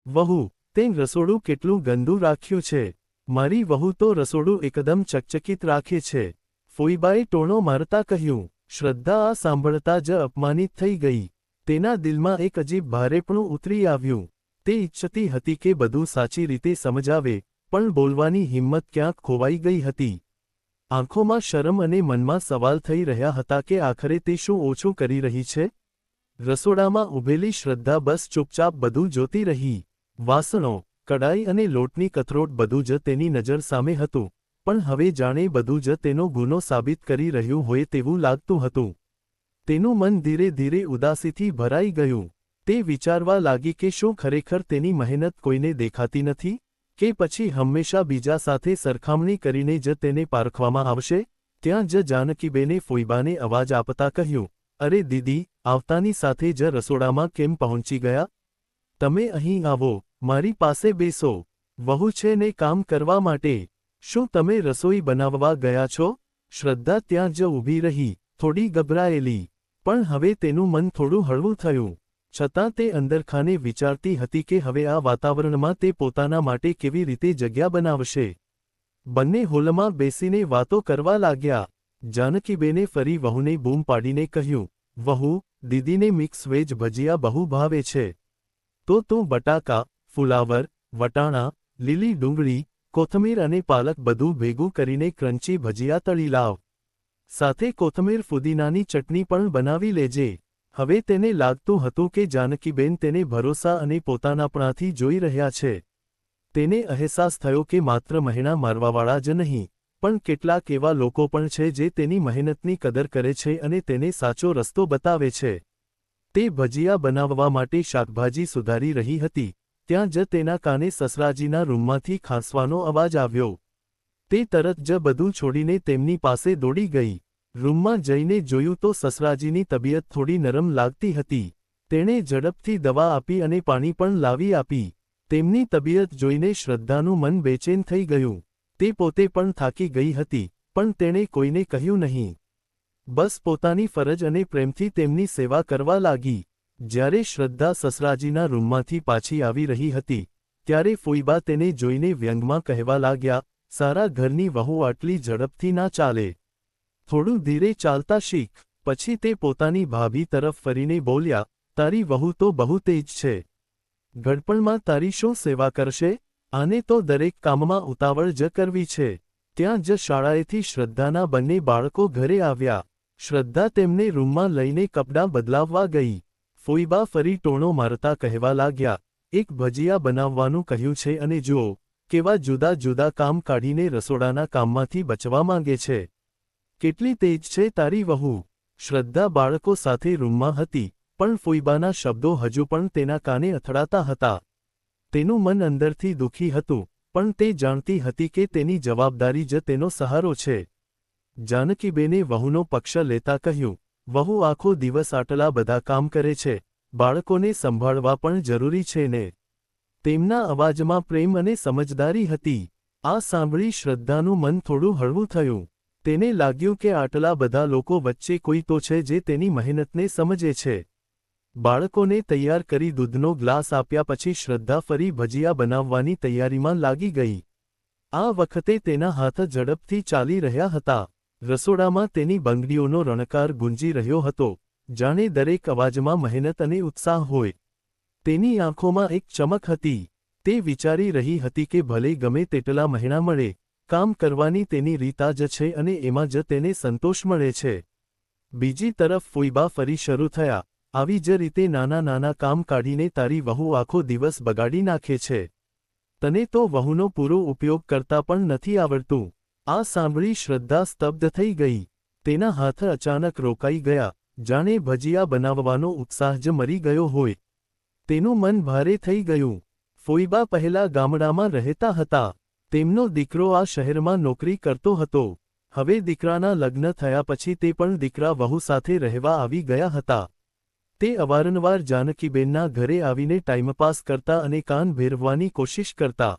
વહુ, તે રસોડું કેટલું ગંદુ રાખ્યું છે. મારી વહુ તો રસોડું એકદમ ચકચકિત રાખે છે. ફોઈબાએ ટોણો મારતા કહ્યું. શ્રદ્ધા આ સાંભળતા જ અપમાનિત થઈ ગઈ. તેના દિલમાં એક અજીબ ભારેપણું ઉતરી આવ્યું. તે ઈચ્છતી હતી કે બધું સાચી રીતે સમજાવે, પણ બોલવાની હિંમત ક્યાંક ખોવાઈ ગઈ હતી. આંખોમાં શરમ અને મનમાં સવાલ થઈ રહ્યા હતા કે આખરે તે શું ઓછું કરી રહી છે. રસોડામાં ઊભેલી શ્રદ્ધા બસ ચૂપચાપ બધું જોતી રહી. વાસણો, કડાઈ અને લોટની કથરોટ બધું જ તેની નજર સામે હતું, પણ હવે જાણે બધું જ તેનો ગુનો સાબિત કરી રહ્યું હોય તેવું લાગતું હતું. તેનું મન ધીરે ધીરે ઉદાસીથી ભરાઈ ગયું. તે વિચારવા લાગી કે શું ખરેખર તેની મહેનત કોઈને દેખાતી નથી, કે પછી હંમેશા બીજા સાથે સરખામણી કરીને જ તેને પારખવામાં આવશે. ત્યાં જ જાનકીબેને ફોઈબાને અવાજ આપતા કહ્યું, અરે દીદી, આવતાની સાથે જ રસોડામાં કેમ પહોંચી ગયા? તમે અહીં આવો, મારી પાસે બેસો. વહુ છે ને કામ કરવા માટે. શું તમે રસોઈ બનાવવા ગયા છો? શ્રદ્ધા ત્યાં જ ઊભી રહી, થોડી ગભરાયેલી. પણ હવે તેનું મન થોડું હળવું થયું. છતાં તે અંદરખાને વિચારતી હતી કે હવે આ વાતાવરણમાં તે પોતાના માટે કેવી રીતે જગ્યા બનાવશે. બંને હોલમાં બેસીને વાતો કરવા લાગ્યા. જાનકીબેને ફરી વહુને બૂમ પાડીને કહ્યું, વહુ, દીદીને મિક્સ વેજ ભજીયા બહુ ભાવે છે. તો તું બટાકા, ફુલાવર, વટાણા, લીલી ડુંગળી, કોથમીર અને પાલક બધું ભેગું કરીને ક્રન્ચી ભજીયા તળી લાવ. સાથે કોથમીર ફુદીનાની ચટણી પણ બનાવી લેજે. હવે તેને લાગતું હતું કે જાનકીબેન તેને ભરોસા અને પોતાનાપણાથી જોઈ રહ્યા છે. તેને અહેસાસ થયો કે માત્ર મહેણા મારવાવાળા જ નહીં, પણ કેટલાક એવા લોકો પણ છે જે તેની મહેનતની કદર કરે છે અને તેને સાચો રસ્તો બતાવે છે. તે ભજીયા બનાવવા માટે શાકભાજી સુધારી રહી હતી, ત્યાં જ તેના કાને સસરાજીના રૂમમાંથી ખાંસવાનો અવાજ આવ્યો. તે તરત જ બધું છોડીને તેમની પાસે દોડી ગઈ. રૂમમાં જઈને જોયું તો સસરાજીની તબિયત થોડી નરમ લાગતી હતી. તેણે ઝડપથી દવા આપી અને પાણી પણ લાવી આપી. તેમની તબિયત જોઈને શ્રદ્ધાનું મન બેચેન થઈ ગયું. તે પોતે પણ થાકી ગઈ હતી, પણ તેણે કોઈને કહ્યું નહીં. બસ પોતાની ફરજ અને પ્રેમથી તેમની સેવા કરવા લાગી. જ્યારે શ્રદ્ધા સસરાજીના રૂમમાંથી પાછી આવી રહી હતી, ત્યારે ફોઈબા તેને જોઈને વ્યંગમાં કહેવા લાગ્યા, સારા ઘરની વહુ આટલી ઝડપથી ના ચાલે. થોડું ધીરે ચાલતા શીખ. પછી તે પોતાની ભાભી તરફ ફરીને બોલ્યા, તારી વહુ તો બહુ તેજ છે. ઘડપણમાં તારી શું સેવા કરશે? આને તો દરેક કામમાં ઉતાવળ જ કરવી છે. ત્યાં જ શાળાએથી શ્રદ્ધાના બંને બાળકો ઘરે આવ્યા. શ્રદ્ધા તેમને રૂમમાં લઈને કપડાં બદલાવવા ગઈ. ફોઈબા ફરી ટોણો મારતા કહેવા લાગ્યા, એક ભજીયા બનાવવાનું કહ્યું છે અને જુઓ, કેવા જુદા જુદા કામ કાઢીને રસોડાના કામમાંથી બચવા માંગે છે. કેટલી તેજ છે તારી વહુ. શ્રદ્ધા બાળકો સાથે રૂમમાં હતી, પણ ફોઈબાના શબ્દો હજુ પણ તેના કાને અથડાતા હતા. તેનું મન અંદરથી દુઃખી હતું, પણ તે જાણતી હતી કે તેની જવાબદારી જ તેનો સહારો છે. જાનકીબેને વહુનો પક્ષ લેતા કહ્યું, વહુ આખો દિવસ આટલા બધા કામ કરે છે, બાળકોને સંભાળવા પણ જરૂરી છે ને. તેમના અવાજમાં પ્રેમ અને સમજદારી હતી. આ સાંભળી શ્રદ્ધાનું મન થોડું હળવું થયું. તેને લાગ્યું કે આટલા બધા લોકો વચ્ચે કોઈ તો છે જે તેની મહેનતને સમજે છે. બાળકોને તૈયાર કરી દૂધનો ગ્લાસ આપ્યા પછી શ્રદ્ધા ફરી ભજીયા બનાવવાની તૈયારીમાં લાગી ગઈ. આ વખતે તેના હાથ ઝડપથી ચાલી રહ્યા હતા. રસોડામાં તેની બંગડીઓનો રણકાર ગુંજી રહ્યો હતો, જાણે દરેક અવાજમાં મહેનત અને ઉત્સાહ હોય. તેની આંખોમાં એક ચમક હતી. તે વિચારી રહી હતી કે ભલે ગમે તેટલા મહેણા મળે, કામ કરવાની તેની રીત જ છે અને એમાં જ તેને સંતોષ મળે છે. બીજી તરફ ફોઈબા ફરી શરૂ થયા, આવી જ રીતે નાના નાના કામ કાઢીને તારી વહુ આખો દિવસ બગાડી નાખે છે. તને તો વહુનો પૂરો ઉપયોગ કરતા પણ નથી આવડતું. આ સાંભળી શ્રદ્ધા સ્તબ્ધ થઈ ગઈ. તેના હાથ અચાનક રોકાઈ ગયા, જાણે ભજીયા બનાવવાનો ઉત્સાહ જ મરી ગયો હોય. તેનું મન ભારે થઈ ગયું. ફોઈબા પહેલા ગામડામાં રહેતા હતા. તેમનો દીકરો આ શહેરમાં નોકરી કરતો હતો. હવે દીકરાના લગ્ન થયા પછી તે પણ દીકરા વહુ સાથે રહેવા આવી ગયા હતા. તે અવારનવાર જાનકીબેનના ઘરે આવીને ટાઈમપાસ કરતા અને કાન ભેરવવાની કોશિશ કરતા.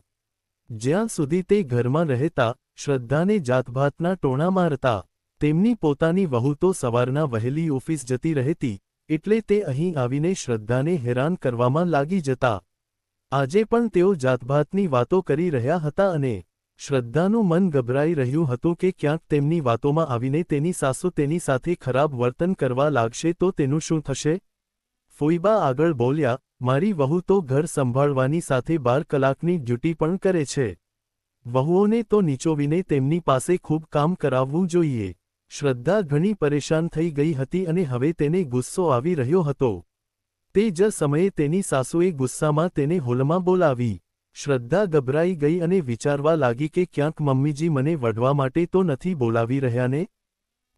જ્યાં સુધી તે ઘરમાં રહેતા, શ્રદ્ધાને જાતભાતના ટોણા મારતા. તેમની પોતાની વહુ તો સવારના વહેલી ઓફિસ જતી રહેતી, એટલે તે અહીં આવીને શ્રદ્ધાને હેરાન કરવામાં લાગી જતા. આજે પણ તેઓ જાતભાતની વાતો કરી રહ્યા હતા અને શ્રદ્ધાનું મન ગભરાઈ રહ્યું હતું કે ક્યાંક તેમની વાતોમાં આવીને તેની સાસુ તેની સાથે ખરાબ વર્તન કરવા લાગશે તો તેનું શું થશે? ફોઈબા આગળ બોલ્યા, મારી વહુ તો ઘર સંભાળવાની સાથે 12 કલાકની ડ્યુટી પણ કરે છે. વહુઓને તો નીચોવીને તેમની પાસે ખૂબ કામ કરાવવું જોઈએ. શ્રદ્ધા ઘણી પરેશાન થઈ ગઈ હતી અને હવે તેને ગુસ્સો આવી રહ્યો હતો. તે જ સમયે તેની સાસુએ ગુસ્સામાં તેને હોલમાં બોલાવી. શ્રદ્ધા ગભરાઈ ગઈ અને વિચારવા લાગી કે ક્યાંક મમ્મીજી મને વઢવા માટે તો નથી બોલાવી રહ્યા ને?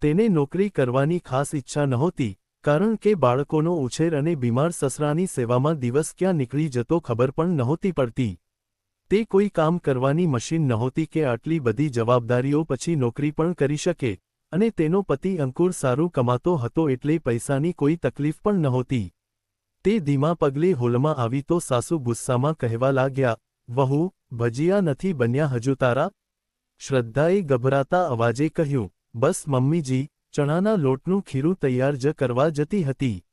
તેને નોકરી કરવાની ખાસ ઈચ્છા નહોતી, કારણ કે બાળકોનો ઉછેર અને બીમાર સસરાની સેવામાં દિવસ ક્યાં નીકળી જતો ખબર પણ નહોતી પડતી. તે કોઈ કામ કરવાની મશીન નહોતી કે આટલી બધી જવાબદારીઓ પછી નોકરી પણ કરી શકે, અને તેનો પતિ અંકુર સારું કમાતો હતો એટલે પૈસાની કોઈ તકલીફ પણ નહોતી. તે ધીમા પગલે હોલમાં આવી તો સાસુ ગુસ્સામાં કહેવા લાગ્યા, વહુ, ભજીયા નથી બન્યા હજુ તારા? શ્રદ્ધાએ ગભરાતા અવાજે કહ્યું, બસ મમ્મીજી, ચણાના લોટનું ખીરું તૈયાર જ કરવા જતી હતી.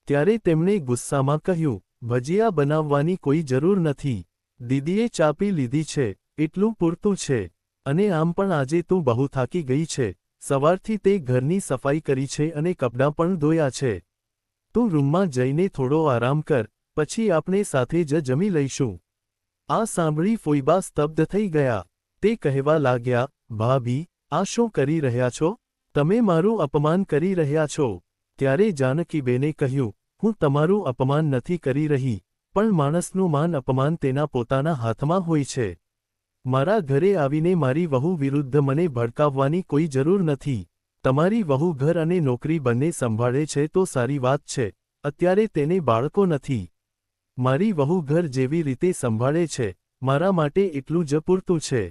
ત્યારે તેમણે ગુસ્સામાં કહ્યું, ભજીયા બનાવવાની કોઈ જરૂર નથી. દીદીએ ચા પી લીધી છે, એટલું પૂરતું છે. અને આમ પણ આજે તું બહુ થાકી ગઈ છે. સવારથી તે ઘરની સફાઈ કરી છે અને કપડાં પણ ધોયા છે. તું રૂમમાં જઈને થોડો આરામ કર, પછી આપણે સાથે જ જમી લઈશું. આ સાંભળી ફોઈબા સ્તબ્ધ થઈ ગયા. તે કહેવા લાગ્યા, ભાભી, આ શું કરી રહ્યા છો? તમે મારું અપમાન કરી રહ્યા છો. ત્યારે જાનકીબેને કહ્યું, હું તમારું અપમાન નથી કરી રહી, પણ માણસનું માન અપમાન તેના પોતાના હાથમાં હોય છે. મારા ઘરે આવીને મારી વહુ વિરુદ્ધ મને ભડકાવવાની કોઈ જરૂર નથી. તમારી વહુ ઘર અને નોકરી બંને સંભાળે છે તો સારી વાત છે. અત્યારે તેને બાળકો નથી. મારી વહુ ઘર જેવી રીતે સંભાળે છે, મારા માટે એટલું જ પૂરતું છે.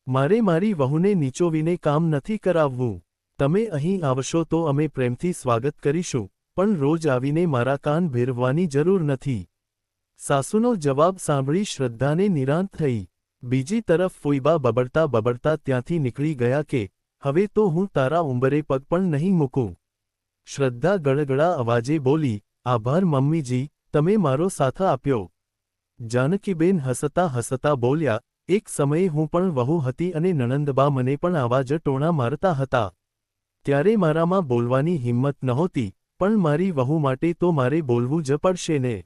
મારે મારી વહુને નીચોવીને કામ નથી કરાવવું. તમે અહીં આવશો તો અમે પ્રેમથી સ્વાગત કરીશું, પણ રોજ આવીને મારા કાન ભેરવવાની જરૂર નથી. સાસુનો જવાબ સાંભળી શ્રદ્ધાને નિરાંત થઈ. બીજી તરફ ફોઈબા બબડતા બબડતા ત્યાંથી નીકળી ગયા કે, હવે તો હું તારા ઉંબરે પગ પણ નહીં મૂકું. શ્રદ્ધા ગળગળા અવાજે બોલી, આભાર મમ્મીજી, તમે મારો સાથ આપ્યો. જાનકીબેન હસતા હસતા બોલ્યા, એક સમયે હું પણ વહુ હતી અને નણંદબા મને પણ આવા જ ટોણા મારતા હતા. ત્યારે મારામાં બોલવાની હિંમત નહોતી, પણ મારી વહુ માટે તો મારે બોલવું જ પડશે ને.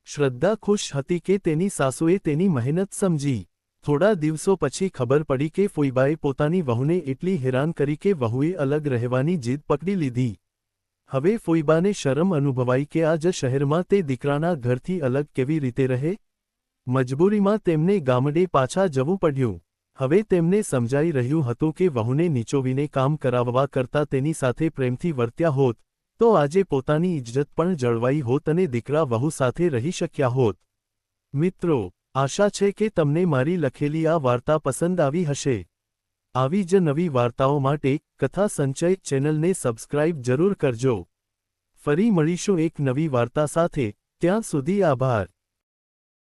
શ્રદ્ધા ખુશ હતી કે તેની સાસુએ તેની મહેનત સમજી. થોડા દિવસો પછી ખબર પડી કે ફોઈબાએ પોતાની વહુને એટલી હેરાન કરી કે વહુએ અલગ રહેવાની જીદ પકડી લીધી. હવે ફોઈબાને શરમ અનુભવાઈ કે આ જ શહેરમાં તે દીકરાના ઘરથી અલગ કેવી રીતે રહે? મજબૂરીમાં તેમને ગામડે પાછા જવું પડ્યું. હવે તેમને સમજાઈ રહ્યું હતું કે વહુને નીચોવીને કામ કરાવવા કરતાં તેની સાથે પ્રેમથી વર્ત્યા હોત, તો આજે પોતાની ઇજ્જત પણ જળવાઈ હોત અને દીકરા વહુ સાથે રહી શક્યા હોત. મિત્રો, આશા છે કે તમને મારી લખેલી આ વાર્તા પસંદ આવી હશે. આવી જ નવી વાર્તાઓ માટે કથા સંચય ચેનલને સબસ્ક્રાઇબ જરૂર કરજો. ફરી મળીશું એક નવી વાર્તા સાથે, ત્યાં સુધી આભાર.